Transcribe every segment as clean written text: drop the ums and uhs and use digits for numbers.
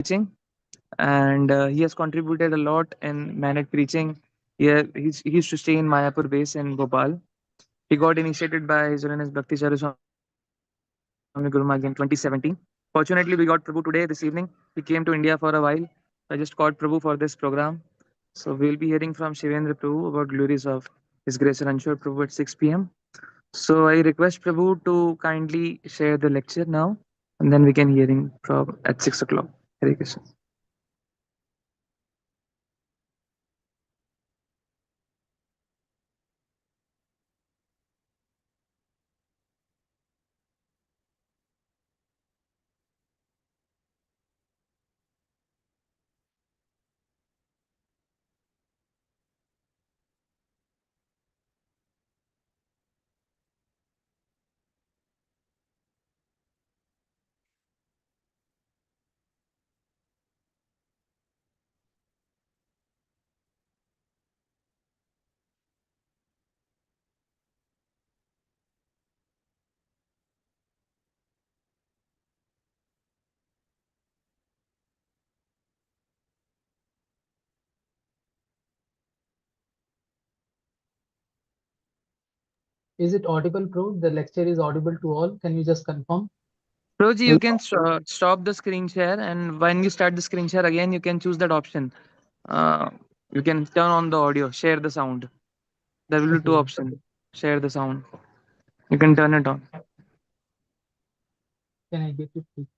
preaching, and he has contributed a lot in manic preaching. He used to stay in Mayapur base in Bhopal. He got initiated by His Holiness Bhakti Swami Guru Maharaj in 2017. Fortunately, we got Prabhu today, this evening. He came to India for a while. I just called Prabhu for this program. So we'll be hearing from Shivendra Prabhu about glories of His Grace Ranchor Prabhu at 6 p.m. So I request Prabhu to kindly share the lecture now, and then we can hear him from at 6 o'clock. Hare Krishna. Is it audible, bro? The lecture is audible to all. Can you just confirm? Prabhuji, you can stop the screen share, and when you start the screen share again, you can choose that option. Uh, you can turn on the audio, share the sound. There will be two Okay. options. Share the sound. You can turn it on. Can I get it, please?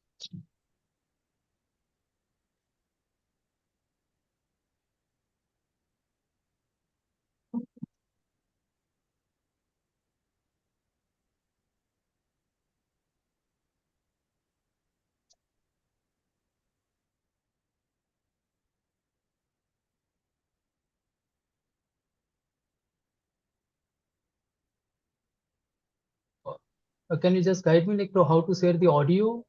Can you just guide me like to how to share the audio?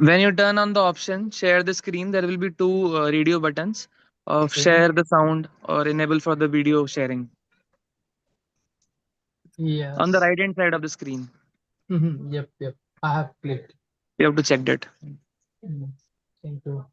When you turn on the option, share the screen, there will be two radio buttons of Okay. share the sound or enable for the video sharing on the Yes. right hand side of the screen. Yep, yep. I have clicked. You have to check that. Mm. Thank you.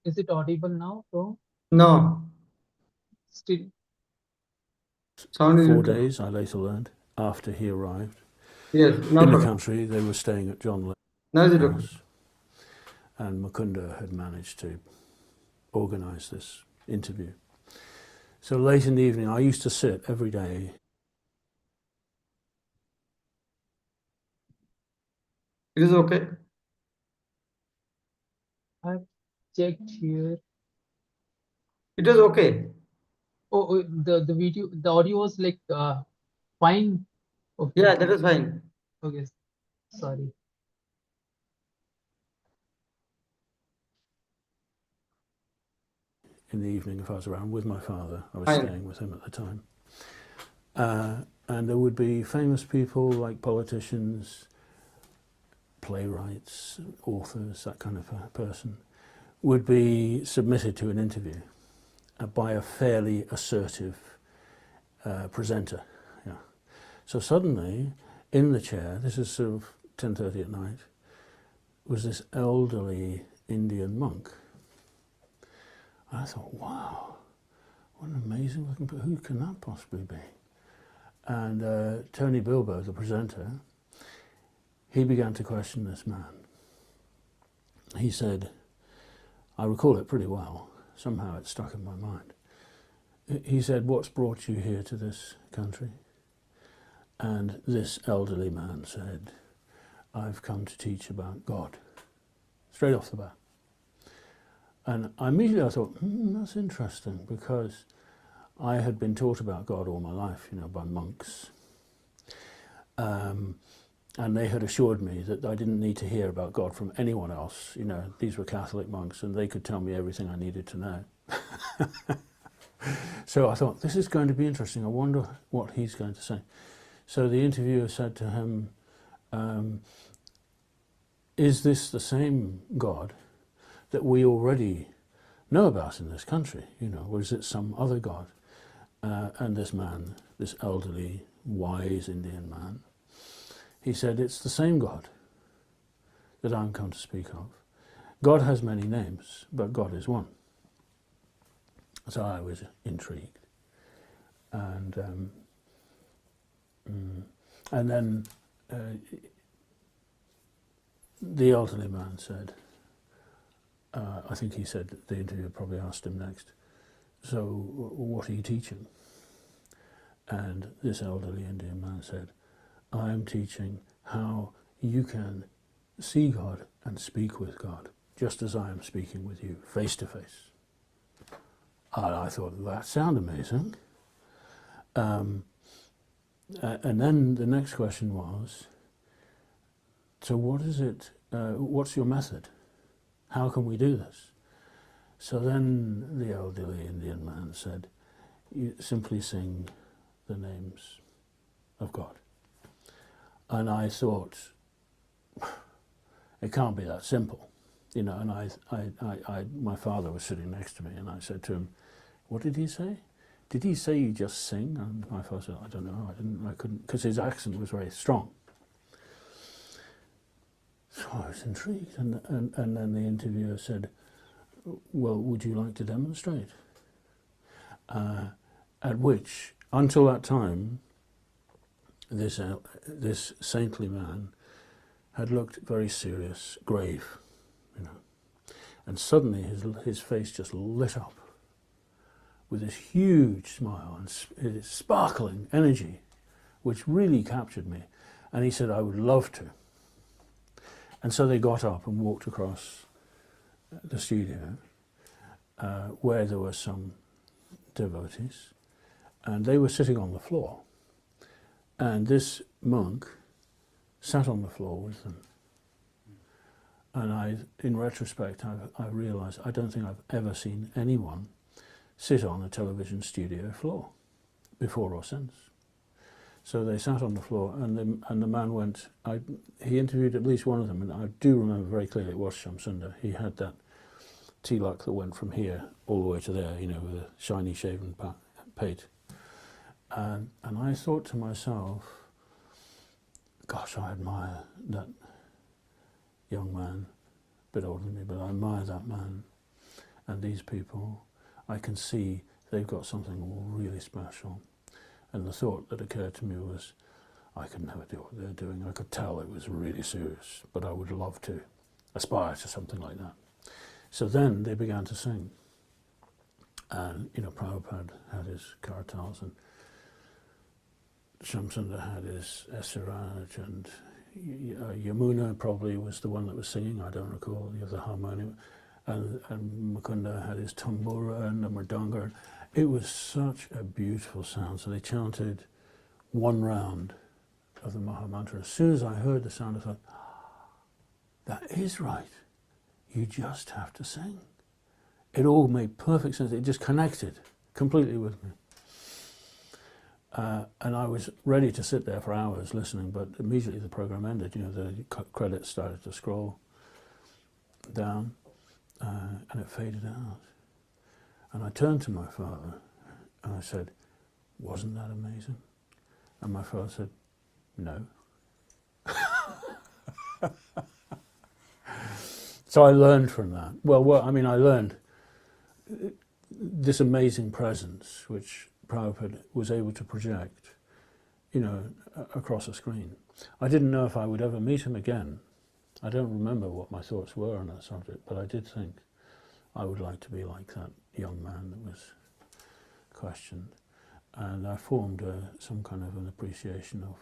Is it audible now, bro? No, Still. sound is Four okay. days, I later learned, after he arrived Yes, no in the problem. country, they were staying at John Now is Legend's it okay? house, and Mukunda had managed to organise this interview. So late in the evening, I used to sit every day. It is okay. I've checked here. It is okay. Oh, the video, the audio was like fine. Okay, Yeah, okay, that is fine. okay. Sorry. In the evening, if I was around with my father, I was Fine. staying with him at the time. And there would be famous people like politicians, playwrights, authors, that kind of a person, would be submitted to an interview by a fairly assertive presenter. Yeah. So suddenly, in the chair, this is sort of 10:30 at night, was this elderly Indian monk. I thought, wow, what an amazing looking person. Who can that possibly be? And Tony Bilbo, the presenter, he began to question this man. He said, I recall it pretty well, somehow it stuck in my mind. He said, what's brought you here to this country? And this elderly man said, I've come to teach about God, straight off the bat. And immediately I thought, that's interesting, because I had been taught about God all my life, by monks. And they had assured me that I didn't need to hear about God from anyone else. These were Catholic monks, and they could tell me everything I needed to know. So I thought, this is going to be interesting. I wonder what he's going to say. So the interviewer said to him, is this the same God that we already know about in this country? Or is it some other God? And this man, this elderly, wise Indian man, he said, it's the same God that I'm come to speak of. God has many names, but God is one. So I was intrigued. And then the elderly man said, I think he said, the interviewer probably asked him next, so what are you teaching? And this elderly Indian man said, I am teaching how you can see God and speak with God, just as I am speaking with you, face to face. And I thought, that sounded amazing. And then the next question was, so what is it, what's your method? How can we do this? So then the elderly Indian man said, you simply sing the names of God. And I thought, it can't be that simple, and my father was sitting next to me, and I said to him, what did he say? Did he say you just sing? And my father said, I don't know, I couldn't, because his accent was very strong. So I was intrigued, and then the interviewer said, well, would you like to demonstrate? At which, until that time, this saintly man had looked very serious, grave, and suddenly his face just lit up with this huge smile and sparkling energy, which really captured me. And he said, I would love to. And so they got up and walked across the studio where there were some devotees, and they were sitting on the floor. And this monk sat on the floor with them. And in retrospect, I realised I don't think I've ever seen anyone sit on a television studio floor, before or since. So they sat on the floor, and the man went. He interviewed at least one of them, and I do remember very clearly it was Shamsundar. He had that tilak that went from here all the way to there, with a shiny shaven pate. And I thought to myself, gosh, I admire that young man, a bit older than me, but I admire that man and these people. I can see they've got something really special. And the thought that occurred to me was, I could never do what they're doing. I could tell it was really serious, but I would love to aspire to something like that. So then they began to sing. And, Prabhupada had his kirtans, and Shamsundar had his Esiraj, and Yamuna probably was the one that was singing, I don't recall, the other harmonium, and Mukunda had his tambura and the mridanga. It was such a beautiful sound. So they chanted one round of the Maha Mantra. As soon as I heard the sound, I thought, that is right. You just have to sing. It all made perfect sense. It just connected completely with me. And I was ready to sit there for hours listening, but immediately the program ended. The credits started to scroll down, and it faded out. And I turned to my father and I said, wasn't that amazing? And my father said, no. So I learned from that. I learned this amazing presence which Prabhupada was able to project, across a screen. I didn't know if I would ever meet him again. I don't remember what my thoughts were on that subject, but I did think I would like to be like that young man that was questioned. And I formed some kind of an appreciation of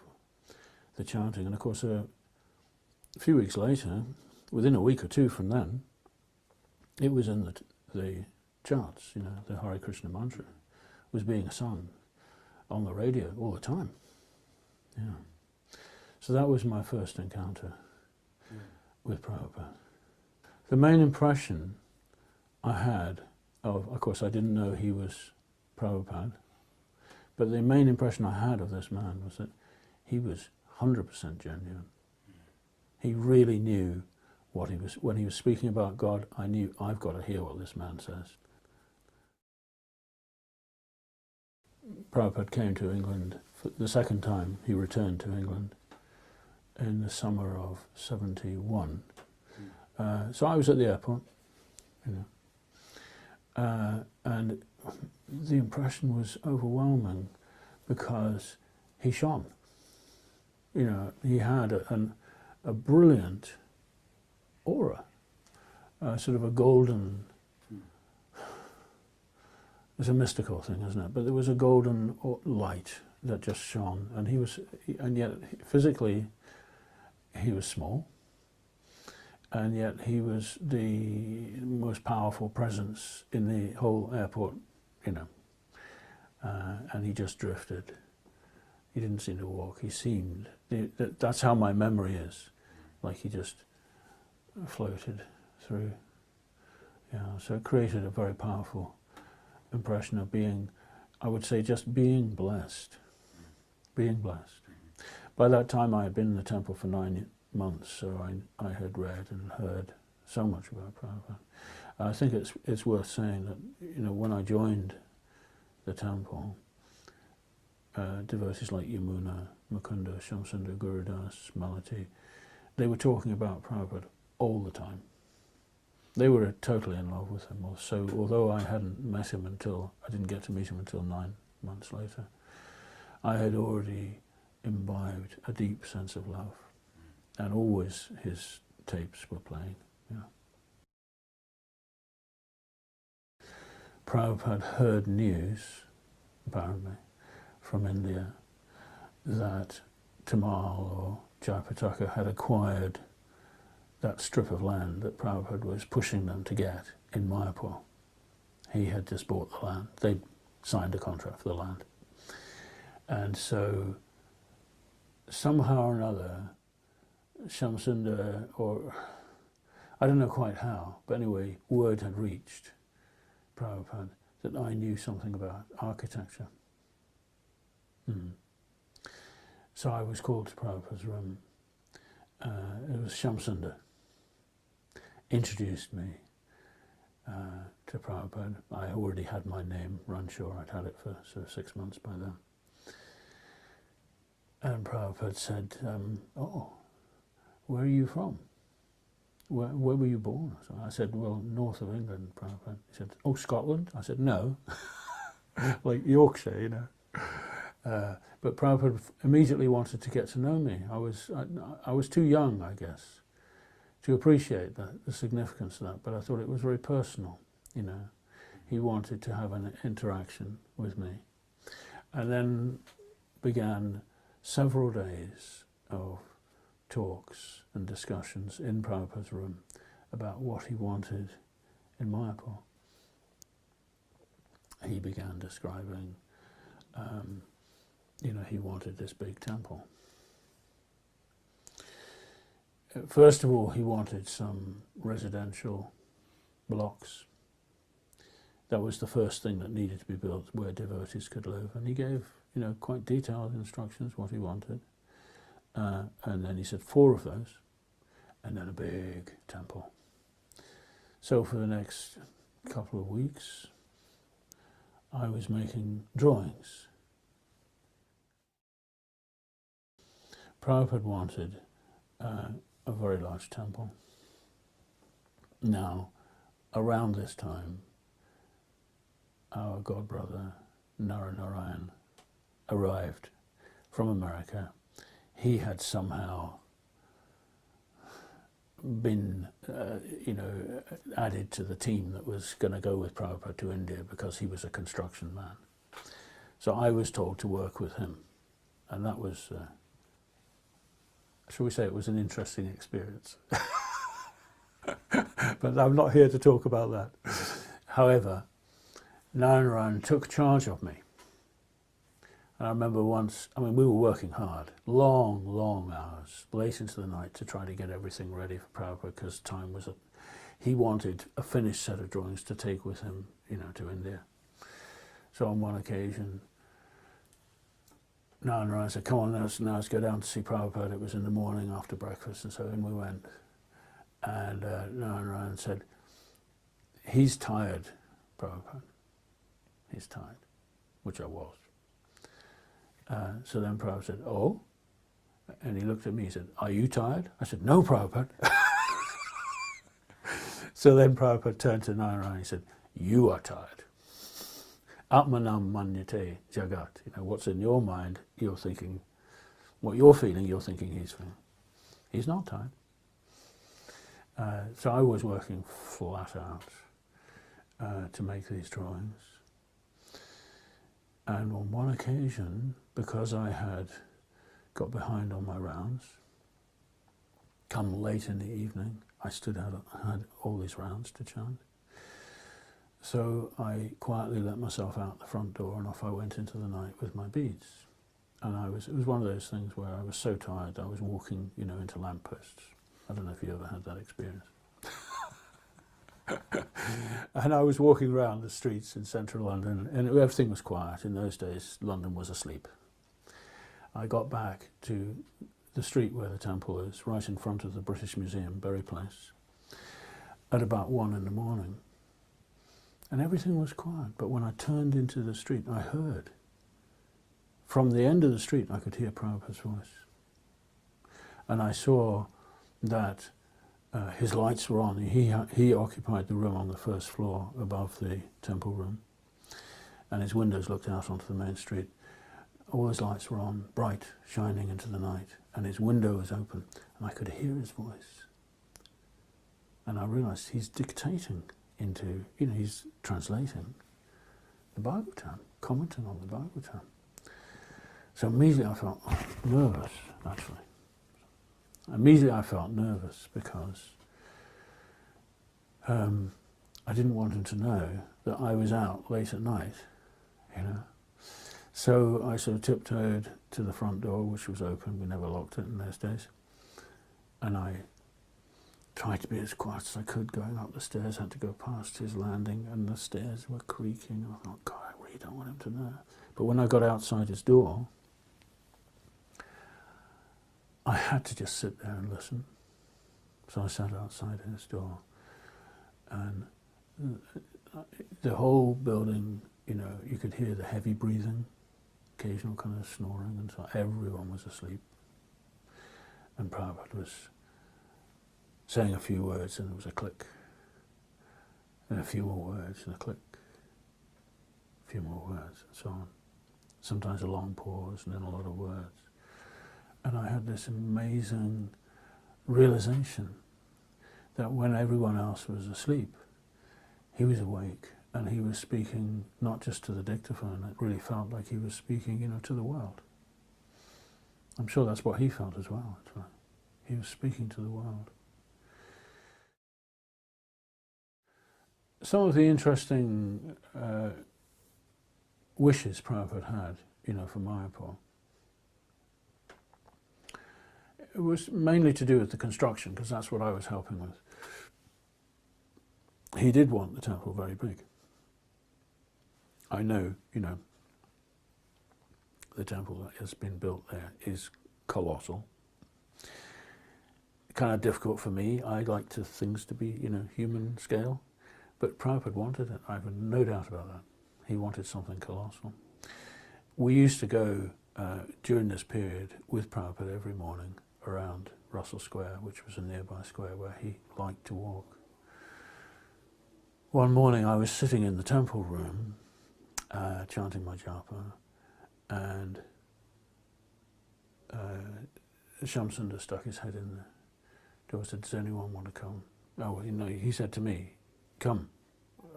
the chanting. And of course, a few weeks later, within a week or two from then, it was in the charts, you know, the Hare Krishna mantra was being sung on the radio all the time. Yeah. So that was my first encounter with Prabhupada. The main impression I had of course, I didn't know he was Prabhupada, but the main impression I had of this man was that he was 100% genuine. He really knew what he was, when he was speaking about God, I knew I've got to hear what this man says. Prabhupada came to England for the second time. He returned to England in the summer of '71. So I was at the airport, you know, and the impression was overwhelming because he shone. You know, he had a brilliant aura, sort of a golden. It's a mystical thing, isn't it? But there was a golden light that just shone, and and yet physically he was small, and yet he was the most powerful presence in the whole airport, you know. And he just drifted. He didn't seem to walk. He seemed. That's how my memory is, like he just floated through. Yeah. So it created a very powerful impression of being, I would say, just being blessed. Being blessed. By that time I had been in the temple for 9 months, so I had read and heard so much about Prabhupada. I think it's worth saying that, you know, when I joined the temple, devotees like Yamuna, Mukunda, Shamsundar, Gurudas, Malati, they were talking about Prabhupada all the time. They were totally in love with him. So although I hadn't met him I didn't get to meet him until 9 months later, I had already imbibed a deep sense of love. And always his tapes were playing. Yeah. Prabhupada heard news, apparently, from India that Tamal or Jayapataka had acquired that strip of land that Prabhupada was pushing them to get in Mayapur. He had just bought the land. They'd signed a contract for the land. And so somehow or another, Shamsundar, or I don't know quite how, but anyway, word had reached Prabhupada that I knew something about architecture. So I was called to Prabhupada's room. It was Shamsundar introduced me to Prabhupada. I already had my name, Ranchor. I'd had it for sort of 6 months by then. And Prabhupada said, oh, where are you from? Where were you born? So I said, well, north of England, Prabhupada. He said, oh, Scotland? I said, no. Like Yorkshire, you know. But Prabhupada immediately wanted to get to know me. I was too young, I guess, to appreciate the significance of that, but I thought it was very personal, you know. He wanted to have an interaction with me. And then began several days of talks and discussions in Prabhupada's room about what he wanted in Mayapur. He began describing, you know, he wanted this big temple. First of all, he wanted some residential blocks. That was the first thing that needed to be built where devotees could live. And he gave, you know, quite detailed instructions what he wanted. And then he said 4 of those, and then a big temple. So for the next couple of weeks, I was making drawings. Prabhupada wanted a very large temple. Now, around this time, our godbrother Narayan arrived from America. He had somehow been, you know, added to the team that was going to go with Prabhupada to India because he was a construction man. So I was told to work with him, and that was shall we say it was an interesting experience. But I'm not here to talk about that. However, Narayan took charge of me. And I remember once, I mean, we were working hard, long, long hours, late into the night to try to get everything ready for Prabhupada because time was up. He wanted a finished set of drawings to take with him, you know, to India. So on one occasion, Narayan said, come on, let's go down to see Prabhupada. It was in the morning after breakfast, and so in we went. And Narayan said, he's tired, Prabhupada. He's tired, which I was. So then Prabhupada said, oh? And he looked at me, he said, are you tired? I said, no, Prabhupada. So then Prabhupada turned to Narayan and he said, you are tired. Atmanam manyate jagat. You know, what's in your mind, you're thinking, what you're feeling, you're thinking he's feeling. He's not tired. So I was working flat out to make these drawings. And on one occasion, because I had got behind on my rounds, come late in the evening, I stood out, I had all these rounds to chant. So I quietly let myself out the front door and off I went into the night with my beads. And it was one of those things where I was so tired I was walking, you know, into lampposts. I don't know if you ever had that experience. And I was walking around the streets in central London and everything was quiet. In those days, London was asleep. I got back to the street where the temple is, right in front of the British Museum, Bury Place, at about 1 in the morning. And everything was quiet. But when I turned into the street, I heard, from the end of the street, I could hear Prabhupada's voice. And I saw that his lights were on. He occupied the room on the first floor above the temple room. And his windows looked out onto the main street. All his lights were on, bright, shining into the night. And his window was open. And I could hear his voice. And I realized he's dictating into, you know, he's translating the Bhagavatam, commenting on the Bhagavatam. So immediately I felt nervous, actually. Immediately I felt nervous because I didn't want him to know that I was out late at night, you know. So I sort of tiptoed to the front door, which was open. We never locked it in those days. And I tried to be as quiet as I could going up the stairs. Had to go past his landing and the stairs were creaking. I thought, God, I really don't want him to know. But when I got outside his door, I had to just sit there and listen. So I sat outside his door and the whole building, you know, you could hear the heavy breathing, occasional kind of snoring, and so everyone was asleep. And Prabhupada was saying a few words and there was a click. And a few more words and a click. A few more words and so on. Sometimes a long pause and then a lot of words. And I had this amazing realization that when everyone else was asleep, he was awake and he was speaking not just to the dictaphone, it really felt like he was speaking, you know, to the world. I'm sure that's what he felt as well. He was speaking to the world. Some of the interesting wishes Prabhupada had, you know, for Mayapur, it was mainly to do with the construction, because that's what I was helping with. He did want the temple very big. I know, you know, the temple that has been built there is colossal. Kind of difficult for me. I like things to be, you know, human scale. But Prabhupada wanted it. I have no doubt about that. He wanted something colossal. We used to go during this period with Prabhupada every morning around Russell Square, which was a nearby square where he liked to walk. One morning I was sitting in the temple room chanting my japa, and Shamsundar stuck his head in the door and said, does anyone want to come? Oh, well, you know, he said to me, come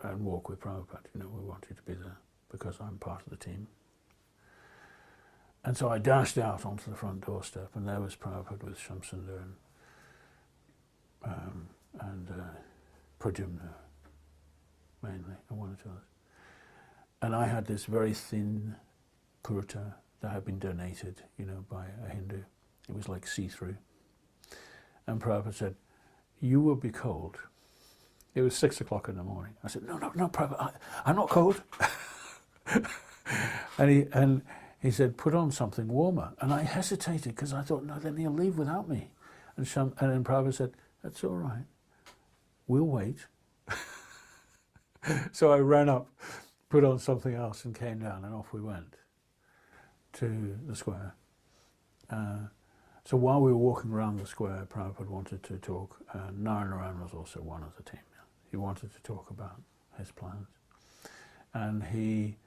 and walk with Prabhupada, you know, we want you to be there because I'm part of the team. And so I dashed out onto the front doorstep, and there was Prabhupada with Shamsundar and Pradyumna, mainly, and one or two others. And I had this very thin kurta that had been donated, by a Hindu. It was like see-through. And Prabhupada said, "You will be cold." It was 6 o'clock in the morning. I said, no, Prabhupada, I'm not cold. and he said, "Put on something warmer." And I hesitated because I thought, no, then he'll leave without me. And then Prabhupada said, "That's all right. We'll wait." So I ran up, put on something else, and came down, and off we went to the square. So while we were walking around the square, Prabhupada wanted to talk. Narayan was also one of the team. He wanted to talk about his plans. And he,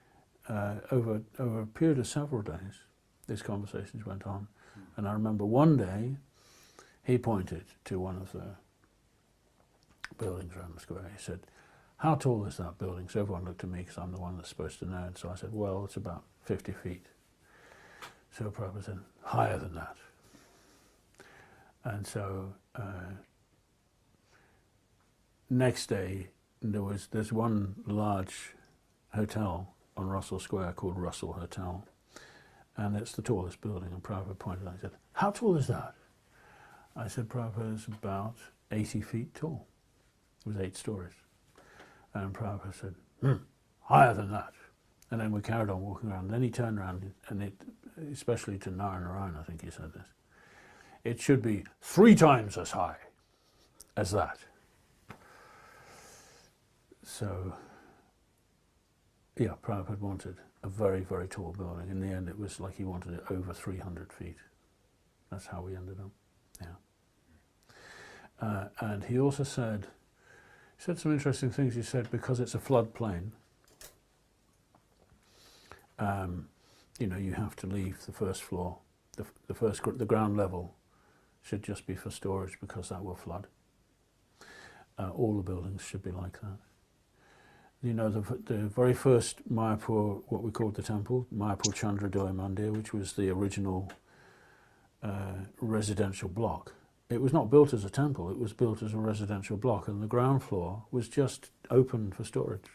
over a period of several days, these conversations went on. And I remember one day, he pointed to one of the buildings around the square. He said, "How tall is that building?" So everyone looked at me because I'm the one that's supposed to know. And so I said, "Well, it's about 50 feet. So Prabhupada said, "Higher than that." And so next day, there's one large hotel on Russell Square called Russell Hotel, and it's the tallest building. And Prabhupada pointed out, he said, "How tall is that?" I said, "Prabhupada is about 80 feet tall." It was 8 stories. And Prabhupada said, "Higher than that." And then we carried on walking around. Then he turned around, and especially to Narayan, I think he said this, "It should be 3 times as high as that." So, yeah, Prabhupada wanted a very, very tall building. In the end, it was like he wanted it over 300 feet. That's how we ended up, yeah. And he also said some interesting things. He said, because it's a floodplain, you have to leave the first floor. The ground level should just be for storage because that will flood. All the buildings should be like that. The very first Mayapur, what we called the temple, Mayapur Chandradoya Mandir, which was the original residential block. It was not built as a temple, it was built as a residential block, and the ground floor was just open for storage.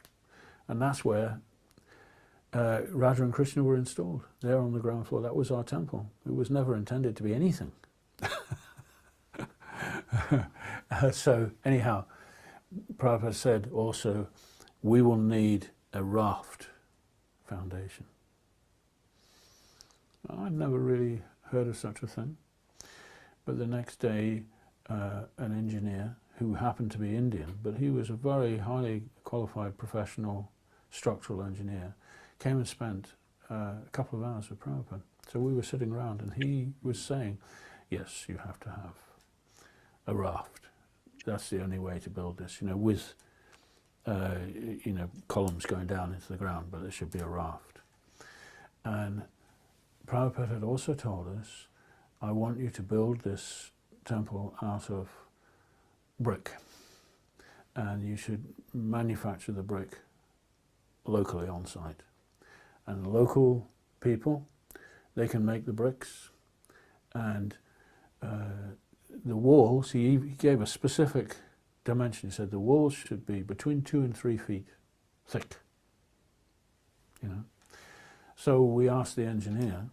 And that's where Radha and Krishna were installed, there on the ground floor. That was our temple. It was never intended to be anything. So anyhow, Prabhupada said also, we will need a raft foundation. I'd never really heard of such a thing. But the next day, an engineer who happened to be Indian, but he was a very highly qualified professional structural engineer, came and spent a couple of hours with Prabhupada. So we were sitting around, and he was saying, yes, you have to have a raft. That's the only way to build this, with columns going down into the ground, but there should be a raft. And Prabhupada had also told us, I want you to build this temple out of brick, and you should manufacture the brick locally on site. And the local people, they can make the bricks, and the walls, he gave a specific dimension. He said the walls should be between 2 and 3 feet thick. So we asked the engineer,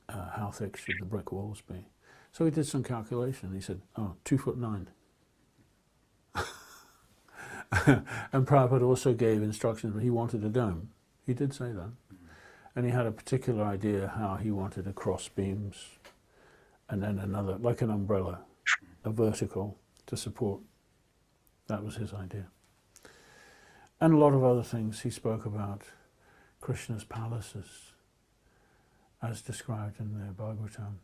how thick should the brick walls be? So he did some calculation. He said, 2'9". And Prabhupada also gave instructions, but he wanted a dome. He did say that. And he had a particular idea how he wanted a cross beams, and then another, like an umbrella, a vertical to support. That was his idea. And a lot of other things. He spoke about Krishna's palaces, as described in the Bhagavatam,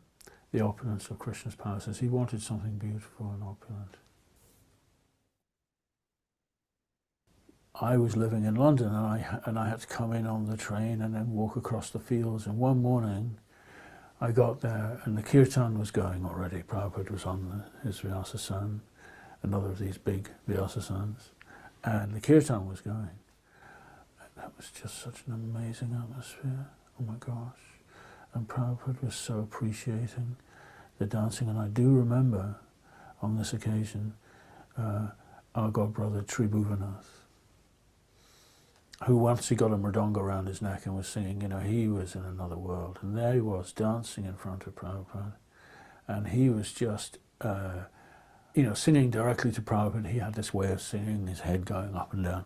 the opulence of Krishna's palaces. He wanted something beautiful and opulent. I was living in London, and I had to come in on the train and then walk across the fields. And one morning, I got there, and the kirtan was going already. Prabhupada was on his Vyasasana, another of these big Vyasasanas, and the kirtan was going. And that was just such an amazing atmosphere. Oh my gosh. And Prabhupada was so appreciating the dancing. And I do remember on this occasion our godbrother Tribhuvanath, who once he got a mridanga around his neck and was singing, he was in another world. And there he was dancing in front of Prabhupada. And he was just, singing directly to Prabhupada. He had this way of singing, his head going up and down.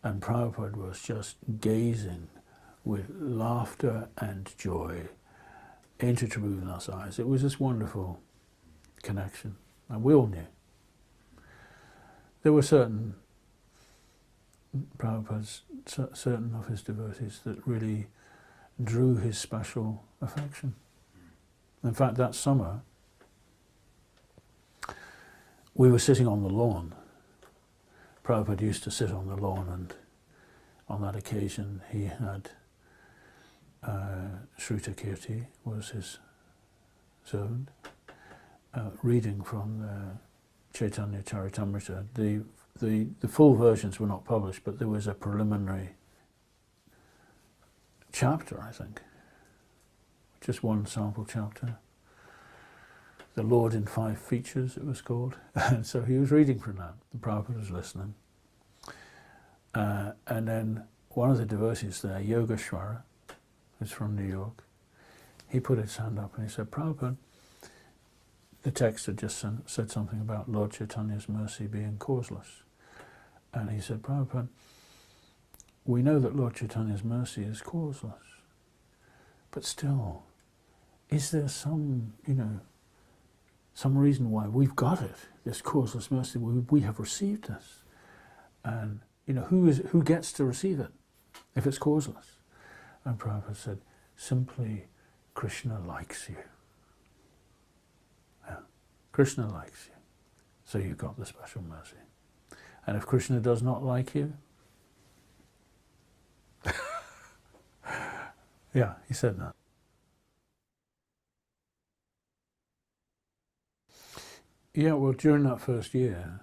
And Prabhupada was just gazing with laughter and joy into Tribhuvanath's eyes. It was this wonderful connection. And we all knew. There were certain Prabhupada's, certain of his devotees that really drew his special affection. In fact, that summer, we were sitting on the lawn. Prabhupada used to sit on the lawn, and on that occasion he had Shrita Kirti was his servant, reading from the Chaitanya Charitamrita. The full versions were not published, but there was a preliminary chapter, I think, just one sample chapter. The Lord in 5 Features, it was called. And so he was reading from that. The Prabhupada was listening. And then one of the devotees there, Yogeshwara, who's from New York, he put his hand up and he said, Prabhupada, the text had just said something about Lord Chaitanya's mercy being causeless. And he said, Prabhupada, we know that Lord Chaitanya's mercy is causeless, but still, is there some reason why we've got it, this causeless mercy, we have received this? And, who gets to receive it if it's causeless? And Prabhupada said, simply Krishna likes you. Yeah. Krishna likes you, so you got the special mercy. And if Krishna does not like you, yeah, he said that. Yeah, well, during that first year,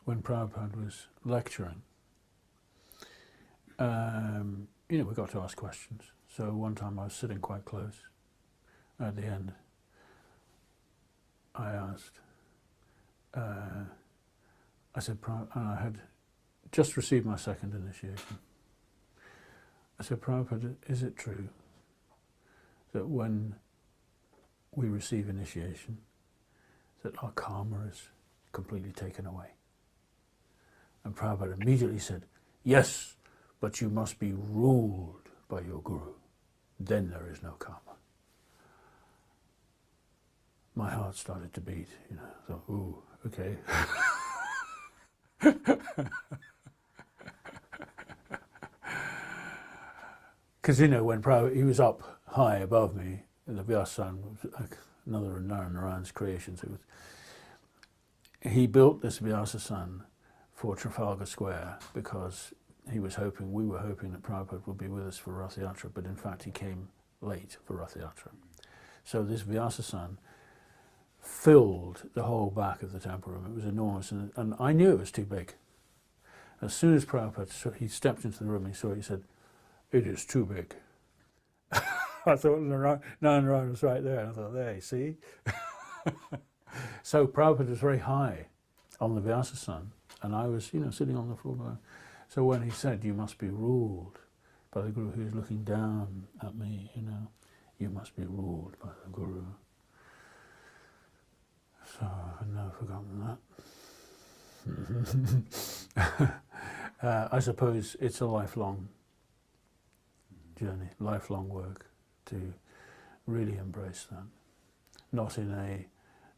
when Prabhupada was lecturing, we got to ask questions. So one time I was sitting quite close. At the end, I asked, I said, and I had just received my second initiation. I said, Prabhupada, is it true that when we receive initiation, that our karma is completely taken away? And Prabhupada immediately said, yes, but you must be ruled by your guru. Then there is no karma. My heart started to beat, I thought, ooh, okay. Because, when Prabhupada, he was up high above me, the Vyasan was another of Narayan's creations. He built this Vyasasan for Trafalgar Square because we were hoping that Prabhupada would be with us for Rath Yatra, but in fact he came late for Rath Yatra. So this Vyasasan filled the whole back of the temple room. It was enormous, and I knew it was too big. As soon as Prabhupada, he stepped into the room, he saw it, he said, it is too big. I thought Narayan was right there, and I thought, there, you see? So Prabhupada was very high on the Vyasasan, and I was, sitting on the floor. So when he said, you must be ruled by the Guru, who's looking down at me, you must be ruled by the Guru. So I've never forgotten that. I suppose it's a lifelong journey, lifelong work to really embrace that. Not in a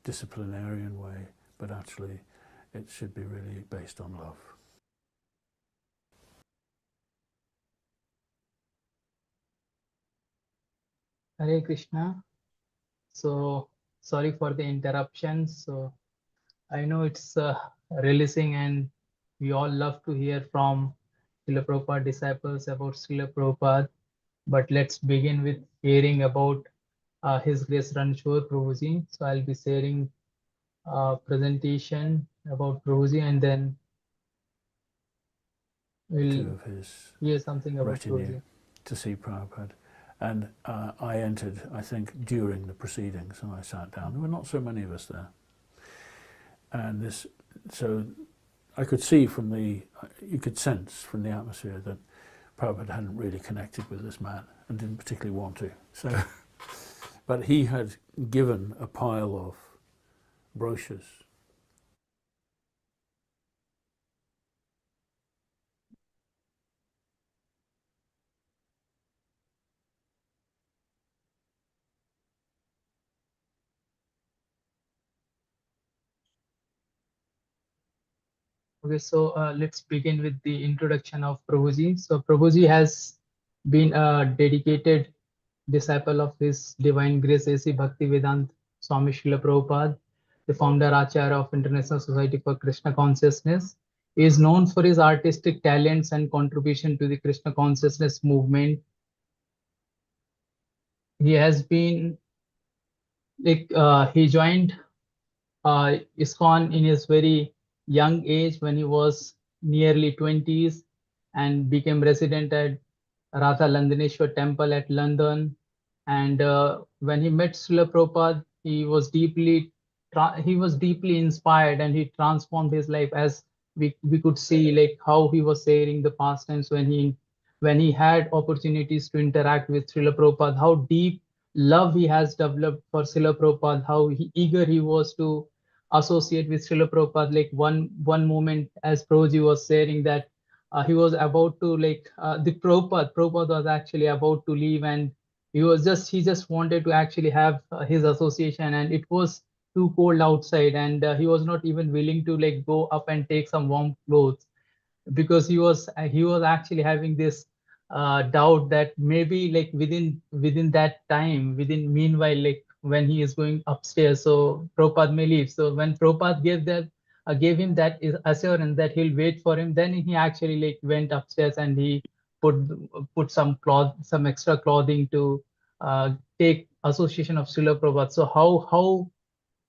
disciplinarian way, but actually it should be really based on love. Hare Krishna. So sorry for the interruption. So I know it's releasing, and we all love to hear from Srila Prabhupada disciples about Srila Prabhupada. But let's begin with hearing about His Grace Ranchor Prabhuji. So I'll be sharing a presentation about Prabhuji, and then we'll Two of his hear something about retinue Prabhuji. to see Prabhupada. And I entered, I think, during the proceedings, and I sat down. There were not so many of us there. And so I could see you could sense from the atmosphere that Prabhupada hadn't really connected with this man and didn't particularly want to. So, but he had given a pile of brochures. Okay, so let's begin with the introduction of Prabhuji. So Prabhuji has been a dedicated disciple of His Divine Grace A.C. Bhaktivedanta Swami Srila Prabhupada, the founder Acharya of International Society for Krishna Consciousness. He is known for his artistic talents and contribution to the Krishna consciousness movement. He has been he joined ISKCON in his very young age when he was nearly 20s and became resident at Radha Landaneshwar temple at London. And when he met Srila Prabhupada, he was deeply inspired and he transformed his life, as we could see like how he was sharing the pastimes when he had opportunities to interact with Srila Prabhupada, how deep love he has developed for Srila Prabhupada, how eager he was to associate with Srila Prabhupada. Like one moment, as Prabhuji was sharing that he was about to the Prabhupada was actually about to leave, and he just wanted to actually have his association, and it was too cold outside, and he was not even willing to like go up and take some warm clothes, because he was actually having this doubt that maybe like within that time, within meanwhile, like when he is going upstairs, so Prabhupada may leave. So when Prabhupada gave him that assurance that he'll wait for him, then he actually like went upstairs and he put some extra clothing to take association of Srila Prabhupada. So how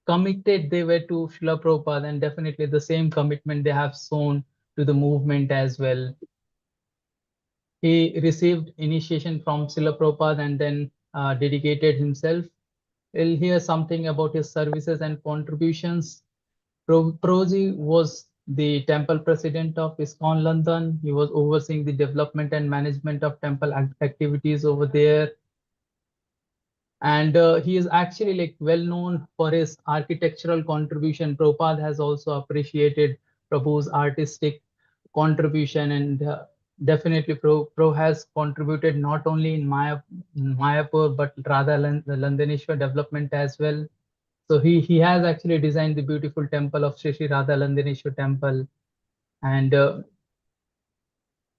committed they were to Srila Prabhupada, and definitely the same commitment they have shown to the movement as well. He received initiation from Srila Prabhupada and then dedicated himself. We'll hear something about his services and contributions. Prabhuji was the temple president of ISKCON London. He was overseeing the development and management of temple activities over there. And he is actually like well known for his architectural contribution. Prabhupada has also appreciated Prabhu's artistic contribution, and definitely Prabhu has contributed not only in Mayapur but rather the Landaneshwar development as well. So he has actually designed the beautiful temple of Sri Radha Landaneshwar temple, and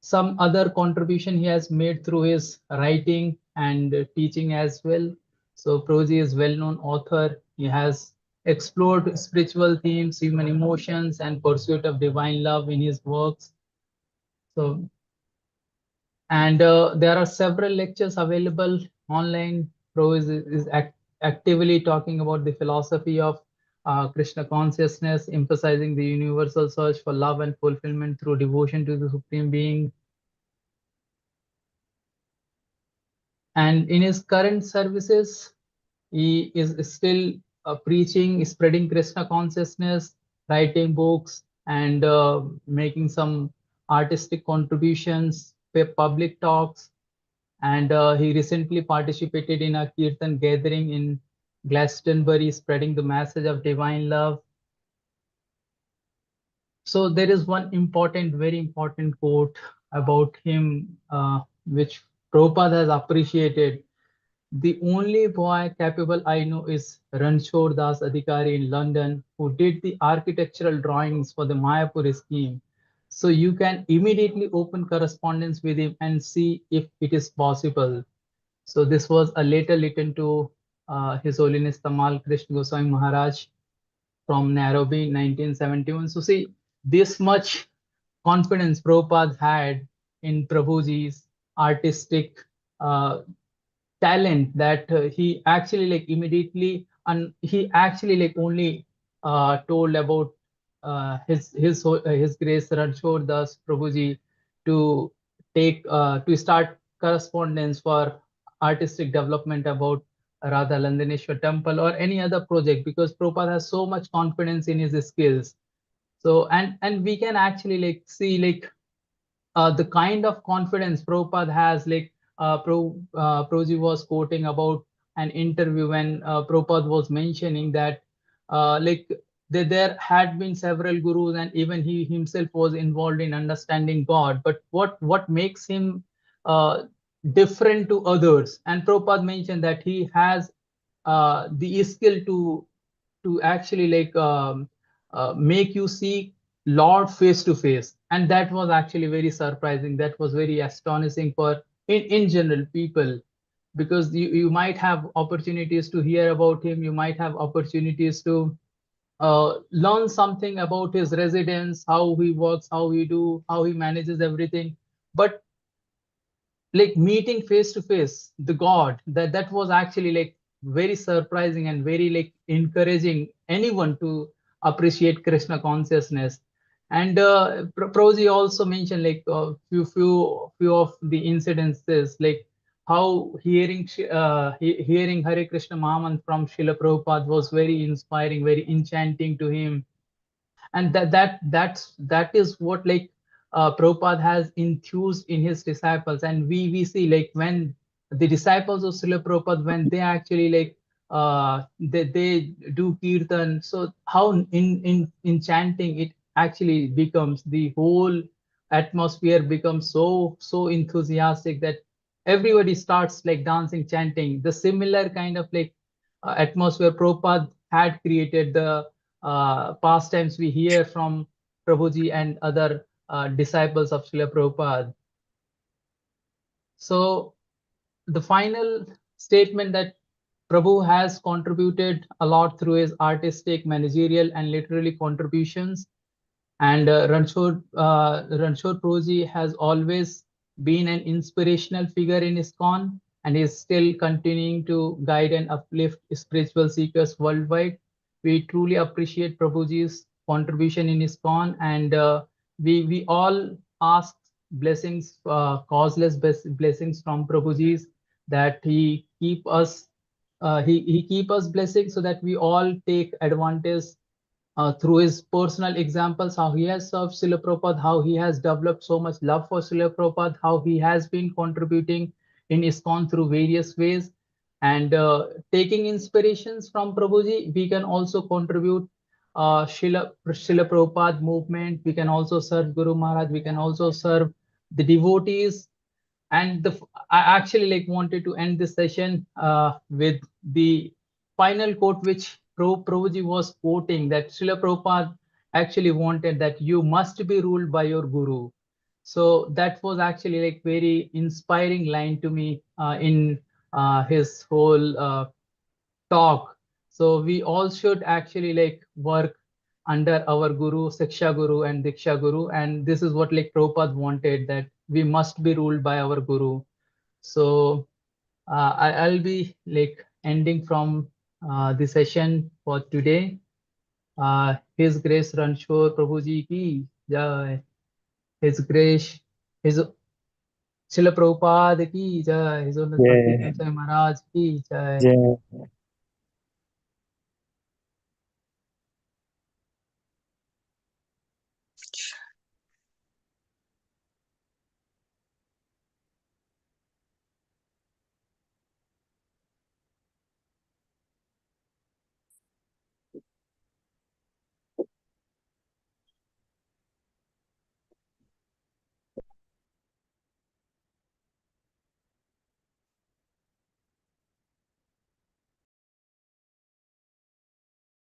some other contribution he has made through his writing and teaching as well. So Prabhuji is well-known author. He has explored spiritual themes, human emotions, and pursuit of divine love in his works. So, and there are several lectures available online. Prabhu is actively talking about the philosophy of Krishna consciousness, emphasizing the universal search for love and fulfillment through devotion to the Supreme Being. And in his current services, he is still preaching, spreading Krishna consciousness, writing books, and making some artistic contributions, public talks. And he recently participated in a kirtan gathering in Glastonbury, spreading the message of divine love. So there is one very important quote about him, which Prabhupada has appreciated. The only boy capable I know is Ranchor Das Adhikari in London, who did the architectural drawings for the Mayapur scheme. So you can immediately open correspondence with him and see if it is possible. So this was a letter written to His Holiness Tamal Krishna Goswami Maharaj from Nairobi, 1971. So see, this much confidence Prabhupada had in Prabhuji's artistic talent, that he actually like immediately, and he actually like only told about his grace Ranchor Das Prabhuji to start correspondence for artistic development about Radha Landaneshwar temple or any other project, because Prabhupada has so much confidence in his skills. So and we can actually like see like the kind of confidence Prabhupada has, like Prabhuji was quoting about an interview when Prabhupada was mentioning that like there had been several gurus and even he himself was involved in understanding God, but what makes him different to others? And Prabhupada mentioned that he has the skill to actually like make you see Lord face to face. And that was actually very surprising. That was very astonishing for in general people, because you might have opportunities to hear about him, you might have opportunities to learn something about his residence, how he works, how he manages everything. But like meeting face to face the God, that was actually like very surprising and very like encouraging anyone to appreciate Krishna consciousness. And Prabhuji also mentioned like few of the incidences, like how hearing Hare Krishna Mahamantra from Srila Prabhupada was very inspiring, very enchanting to him. And that is what like Prabhupada has enthused in his disciples. And we see like when the disciples of Srila Prabhupada, when they actually like they do kirtan, so how in chanting it actually becomes, the whole atmosphere becomes so enthusiastic that everybody starts like dancing, chanting. The similar kind of like atmosphere Prabhupada had created, the pastimes we hear from Prabhuji and other disciples of Srila Prabhupada. So the final statement that Prabhu has contributed a lot through his artistic, managerial, and literary contributions. And Ranchor Prabhuji has always been an inspirational figure in ISKCON and is still continuing to guide and uplift spiritual seekers worldwide. We truly appreciate Prabhuji's contribution in ISKCON, and we all ask blessings, causeless blessings from Prabhuji's, that he keep us he keep us blessing, so that we all take advantage through his personal examples, how he has served Srila Prabhupada, how he has developed so much love for Srila Prabhupada, how he has been contributing in ISKCON through various ways. And taking inspirations from Prabhuji, we can also contribute Srila Prabhupada movement. We can also serve Guru Maharaj. We can also serve the devotees. And I actually like wanted to end this session with the final quote which Prabhuji was quoting, that Srila Prabhupada actually wanted that you must be ruled by your guru. So that was actually like very inspiring line to me in his whole talk. So we all should actually like work under our guru, Siksha Guru and Diksha Guru. And this is what like Prabhupada wanted, that we must be ruled by our guru. So I'll be like ending from the session for today. His Grace Ranchor Prabhuji ki jai. His Grace, His Srila Prabhupada ki jai. His Holiness Bhakti Prema Swami Maharaj ki jai. Jai.